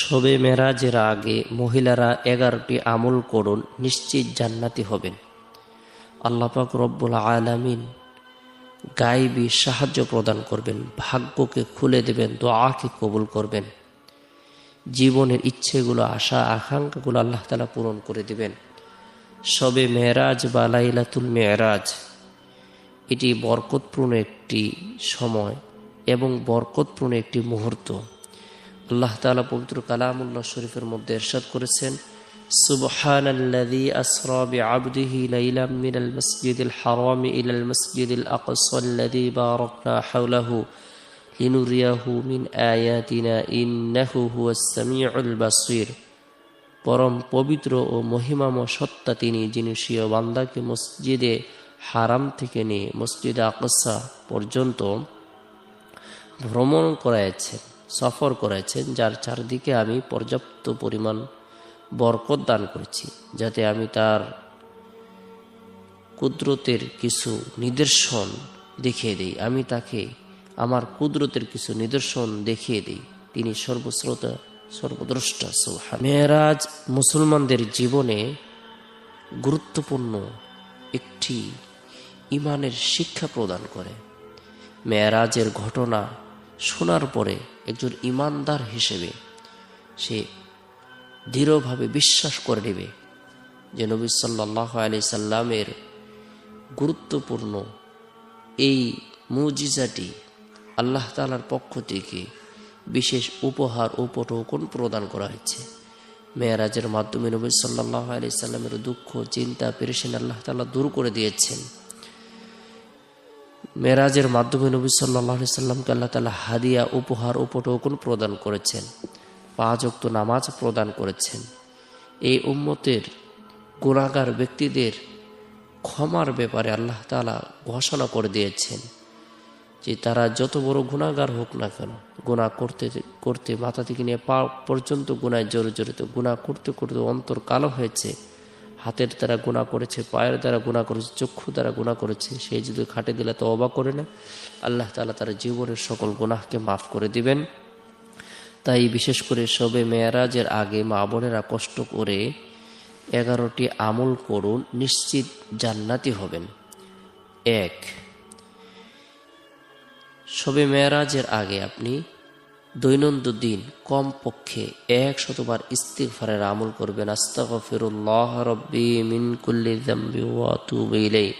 শবে মেরাজের আগে মহিলারা 11টি আমল করুন, নিশ্চিত জান্নাতি হবেন। আল্লাহ পাক রব্বুল আলামিন গায়বী সাহায্য প্রদান করবেন, ভাগ্যকে খুলে দেবেন, দোয়াকে কবুল করবেন, জীবনের ইচ্ছেগুলো, আশা আকাঙ্ক্ষাগুলো আল্লাহ তাআলা পূরণ করে দিবেন। শবে মেরাজ বা লাইলাতুল মেরাজ এটি বরকতপূর্ণ একটি সময় এবং বরকতপূর্ণ একটি মুহূর্ত। আল্লাহ তাআলা পবিত্র কালামুল্লাহ শরীফের মধ্যে ইরশাদ করেছেন, সুবহানাল্লাযী আসরা বিআবদিহি লাইলাম মিনাল মাসজিদিল হারামি ইলাল মাসজিদিল আকসাল্লাযী বারাকনা হাওলাহু লিনুরিয়াহু মিন আয়াতিনা ইন্নাহু হুয়াস সামিউল বাসীর। পরম পবিত্র ও মহিমাময় সত্তা তিনি, যিনি স্বীয় বান্দাকে মসজিদে হারাম থেকে নিয়ে মসজিদে আকসা পর্যন্ত ভ্রমণ করাইছেন, সফর করেছেন, যার চারদিকে আমি পর্যাপ্ত পরিমাণ বরকত দান করেছি, যাতে আমি তার কুদরতের কিছু নিদর্শন দেখিয়ে দিই। আমি তাকে আমার কুদরতের কিছু নিদর্শন দেখিয়ে দিই। তিনি সর্বশ্রোতা, সর্বদ্রষ্টা। সুবহান। মেরাজ মুসলমানদের জীবনে গুরুত্বপূর্ণ একটি ঈমানের শিক্ষা প্রদান করে। মেরাজের ঘটনা শোনার পরে একজন ঈমানদার হিসেবে সে দৃঢ়ভাবে বিশ্বাস করে নেবে যে নবী সাল্লাল্লাহু আলাইহি সাল্লামের গুরুত্বপূর্ণ এই মুজিজাটি আল্লাহ তাআলার পক্ষ থেকে বিশেষ উপহার উপঢৌকন প্রদান করা হয়েছে। মেরাজের মাধ্যমে নবী সাল্লাল্লাহু আলাইহি সাল্লামের দুঃখ, চিন্তা, পেরেশানি আল্লাহ তাআলা দূর করে দিয়েছেন। মেরাজের মাধ্যমে নবী সাল্লাল্লাহু আলাইহি সাল্লামকে আল্লাহ তাআলা হাদিয়া, উপহার, উপঢৌকন প্রদান করেছেন। 5 ওয়াক্ত নামাজ প্রদান করেছেন। এই উম্মতের গুনাহগার ব্যক্তিদের ক্ষমার ব্যাপারে আল্লাহ তাআলা ঘোষণা করে দিয়েছেন যে তারা যত বড় গুনাহগার হোক না কেন, গুনাহ করতে করতে মাথা থেকে নিয়ে পা পর্যন্ত গুনায় জড়িত, গুনাহ করতে করতে অন্তর কালো হয়েছে, হাতের দ্বারা গুনাহ করেছে, পায়ের দ্বারা গুনাহ করেছে, চক্ষু দ্বারা গুনাহ করেছে, সেই যদি খাটে দিলে তওবা করে না, আল্লাহ তাআলা তার জীবনের সকল গুনাহকে মাফ করে দিবেন। তাই বিশেষ করে শবে মেরাজের আগে মা বোনেরা কষ্ট করে 11টি আমল করুন, নিশ্চিত জান্নাতি হবেন। 1, শবে মেরাজের আগে আপনি দৈনন্দিন কমপক্ষে 100 বার ইস্তিগফারের আমল করবেন। আস্তাগফিরুল্লাহ রাব্বি মিন কুল্লি যামবি ওয়া আতুবু ইলাইহি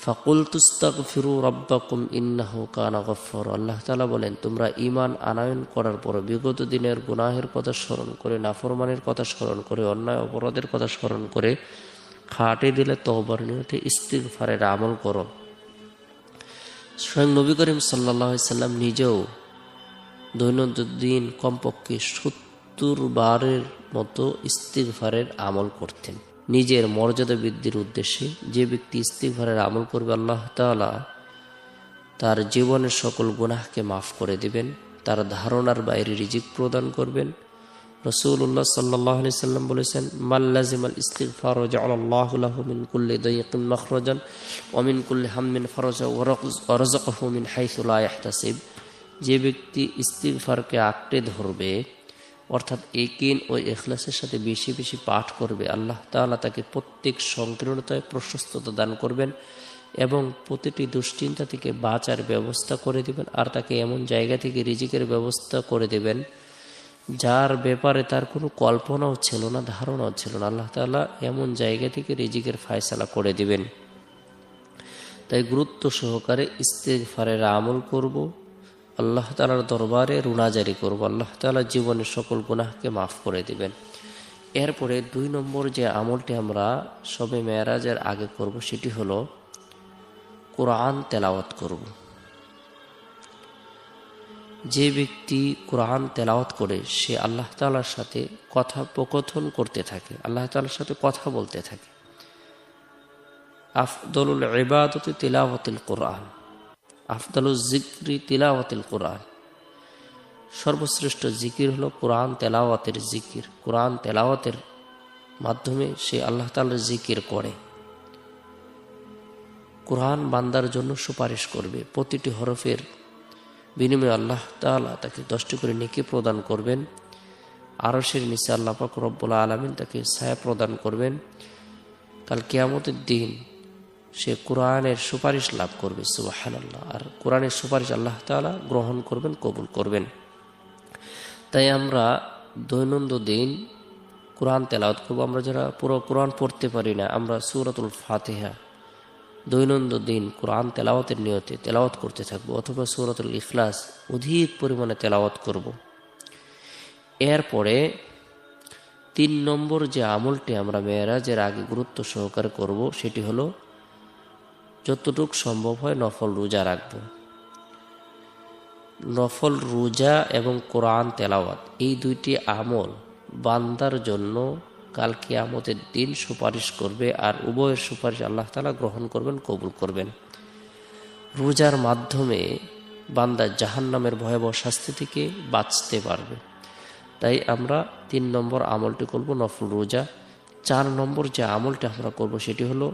ফাকুলতু আস্তাগফিরু রাব্বাকুম ইন্নাহু কানা গফফারা। আল্লাহ তাআলা বলেন, তোমরা ঈমান আনয়ন করার পর বিগত দিনের গুনাহের কথা স্মরণ করে, নাফরমানির কথা স্মরণ করে, অন্যায় অপরাধের কথা স্মরণ করে খাটে দিলে তওবার নিয়তে ইস্তিগফারের আমল করো। স্বয়ং নবী করিম সাল্লাল্লাহু আলাইহি সাল্লাম নিজেও দৈনন্দিন কমপক্ষে 70 বারের মতো ইস্তিগফারের আমল করতেন নিজের মর্যাদা বৃদ্ধির উদ্দেশ্যে। যে ব্যক্তি ইস্তিগফারের আমল করবে, আল্লাহ তাআলা তার জীবনের সকল গুনাহকে মাফ করে দিবেন, তার ধারণার বাইরে রিজিক প্রদান করবেন। রাসূলুল্লাহ সাল্লাল্লাহু আলাইহি সাল্লাম বলেছেন, মান লাজিমাল ইস্তিগফার জাআলাল্লাহু লাহু মিন কুল্লি দাইয়িকিন মাখরাজান ওয়া মিন কুল্লি হাম্মিন ফারাজা ওয়া রাযাকাহু মিন হাইসু লা ইয়াহতাসিব। যে ব্যক্তি ইস্তিগফারকে আঁকড়ে ধরবে, অর্থাৎ ইয়াকিন ও ইখলাসের সাথে বেশি বেশি পাঠ করবে, আল্লাহ তাআলা তাকে প্রত্যেক সংকীর্ণতায় প্রশস্ততা দান করবেন এবং প্রতিটি দুশ্চিন্তা থেকে বাঁচার ব্যবস্থা করে দিবেন। আর তাকে এমন জায়গা থেকে রিজিকের ব্যবস্থা করে দেবেন যার ব্যাপারে তার কোনো কল্পনাও ছিল না, ধারণাও ছিল না। আল্লাহ তাআলা এমন জায়গা থেকে রিজিকের ফায়সালা করে দিবেন। তাই গুরুত্ব সহকারে ইস্তিগফারের আমল করব, আল্লাহ তাআলার দরবারে রুনাজারি করব, আল্লাহ তাআলা জীবনের সকল গুনাহকে মাফ করে দিবেন। এরপরে 2 নম্বর যে আমলটি আমরা শবে মেরাজের আগে করব, সেটি হলো কোরআন তেলাওয়াত করব। যে ব্যক্তি কোরআন তেলাওয়াত করে সে আল্লাহ তাআলার সাথে কথোপকথন করতে থাকে, আল্লাহ তাআলার সাথে কথা বলতে থাকে। আফদলুল ইবাদতি তিলাওয়াতুল কোরআন, আফদলুজ যিকরি তিলাওয়াতুল কোরআন। সর্বশ্রেষ্ঠ জিকির হলো কোরআন তেলাওয়াতের জিকির। কোরআন তেলাওয়াতের মাধ্যমে সে আল্লাহ তাআলার জিকির করে। কোরআন বান্দার জন্য সুপারিশ করবে, প্রতিটি হরফের বিনিময়ে আল্লাহ তাআলা তাকে 10টি করে নেকি প্রদান করবেন। আরশের নিচে আল্লাহ পাক রব্বুল আলামিন তাকে ছায়া প্রদান করবেন। কাল কিয়ামতের দিন সে কোরআনের সুপারিশ লাভ করবে, সুবহানাল্লাহ। আর কোরআনের সুপারিশ আল্লাহ তাআলা গ্রহণ করবেন, কবুল করবেন। তাই আমরা দৈনন্দিন কোরআন তেলাওয়াত করব। আমরা যারা পুরো কোরআন পড়তে পারি না, আমরা সূরাতুল ফাতিহা দৈনন্দিন কোরআন তেলাওয়াতের নিয়তে তেলাওয়াত করতে থাকবো, অথবা সূরাতুল ইখলাস অধিক পরিমাণে তেলাওয়াত করব। এরপরে 3 নম্বর যে আমলটি আমরা মেরাজের আগে গুরুত্ব সহকারে করব, সেটি হলো যতটুকু সম্ভব হয় নফল রোজা রাখব। নফল রোজা এবং কোরআন তেলাওয়াত এই 2টি আমল বান্দার জন্য কাল কিয়ামতের দিন সুপারিশ করবে, আর উভয়ের সুপারিশ আল্লাহ তাআলা গ্রহণ করবেন, কবুল করবেন। রোজার মাধ্যমে বান্দা জাহান্নামের ভয়াবহ শাস্তি থেকে বাঁচতে পারবে। তাই আমরা 3 নম্বর আমলটি করব নফল রোজা। 4 নম্বর যে আমলটি আমরা করব সেটি হলো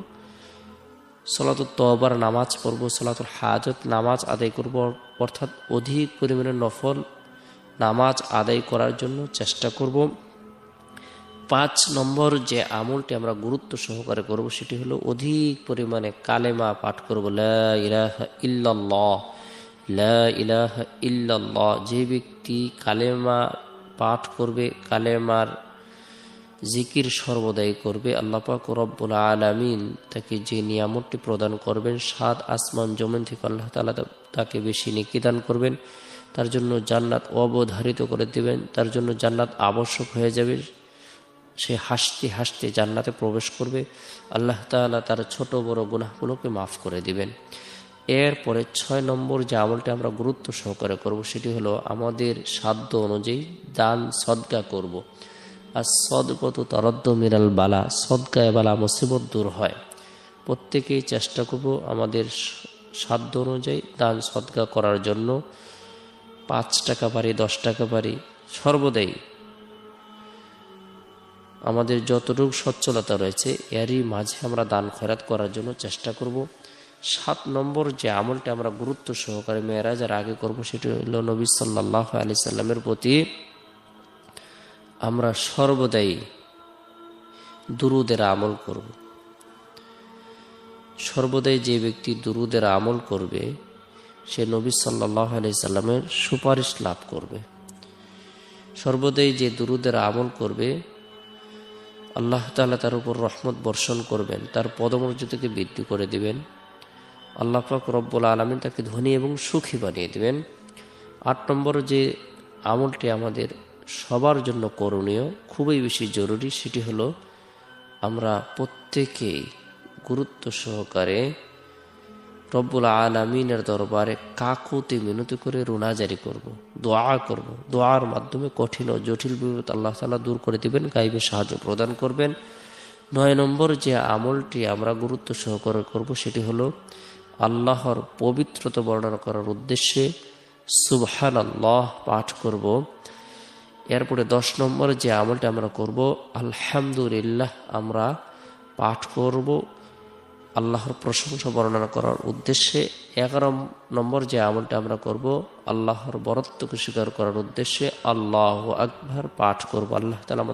সলাতুত তওবার নামাজ পড়ব, সলাতুল হাজত নামাজ আদায় করব, অর্থাৎ অধিক পরিমাণে নফল নামাজ আদায় করার জন্য চেষ্টা করব। 5 নম্বর যে আমলটি আমরা গুরুত্ব সহকারে করব সেটি হলো অধিক পরিমাণে কালেমা পাঠ করব, লা ইলাহা ইল্লাল্লাহ, লা ইলাহা ইল্লাল্লাহ। যে ব্যক্তি কালেমা পাঠ করবে, কালেমার জিকির সর্বদাই করবে, আল্লাহ পাক রব্বুল আলামিন তাকে যে নিয়ামতটি প্রদান করবেন, 7 আসমান জমিন থেকে আল্লাহ তাআলা তাকে বেশি নেকি দান করবেন, তার জন্য জান্নাত অবধারিত করে দেবেন, তার জন্য জান্নাত আবশ্যক হয়ে যাবে। সে হাসতে হাসতে জান্নাতে প্রবেশ করবে, আল্লাহ তাআলা তার ছোট বড় গুনাহগুলোকে মাফ করে দিবেন। এরপরে 6 নম্বর যে আমলটি আমরা গুরুত্ব সহকারে করব সেটি হলো আমাদের সাধ্য অনুযায়ী দান সদকা করব। আর সদকত তারাদ্দু মিনাল বালা, সদকায়ে বালা মুসিবত দূর হয়। প্রত্যেকেই চেষ্টা করব আমাদের সাধ্য অনুযায়ী দান সদকা করার জন্য। 5 টাকা পারি, 10 টাকা পারি, সর্বদাই আমাদের যতটুকু সচ্ছলতা রয়েছে এরই মাঝে আমরা দান খয়রাত করার জন্য চেষ্টা করব। 7 নম্বর যে আমলটা আমরা গুরুত্ব সহকারে মেরাজের আগে করব সেটি হলো নবী সাল্লাল্লাহু আলাইহি সাল্লামের প্রতি আমরা সর্বদাই দুরুদের আমল করব। সর্বদাই যে ব্যক্তি দুরুদের আমল করবে সে নবী সাল্লাল্লাহু আলাইহি সাল্লামের সুপারিশ লাভ করবে। সর্বদাই যে দুরুদের আমল করবে আল্লাহ তাআলা তার উপর রহমত বর্ষণ করবেন, তার পদমর্যাদাকে বৃদ্ধি করে দিবেন। আল্লাহ পাক রব্বুল আলামিন তাকে ধনী এবং সুখী বানিয়ে দিবেন। 8 নম্বর যে আমলটি আমাদের সবার জন্য করণীয়, খুবই বেশি জরুরি, সেটি হলো আমরা প্রত্যেকেই গুরুত্ব সহকারে রব্বুল আলামিনের দরবারে কাকুতি মিনতি করে রুনাজারি করব, দোয়া করব। দোয়ার মাধ্যমে কঠিন ও জটিল বিপদ আল্লাহ তাআলা দূর করে দিবেন, গায়বে সাহায্য প্রদান করবেন। 9 নম্বর যে আমলটি আমরা গুরুত্ব সহকারে করব সেটি হলো আল্লাহর পবিত্রতা বর্ণনা করার উদ্দেশ্যে সুবহানাল্লাহ পাঠ করব। এরপরে 10 নম্বর যে আমলটা আমরা করব আলহামদুলিল্লাহ আমরা পাঠ করব আল্লাহর প্রশংসা বর্ণনা করার উদ্দেশ্যে। 11 নম্বর যে আমলটা আমরা করব আল্লাহর বরত্বকে স্বীকার করার উদ্দেশ্যে আল্লাহু আকবার পাঠ করব। আল্লাহ তাআলা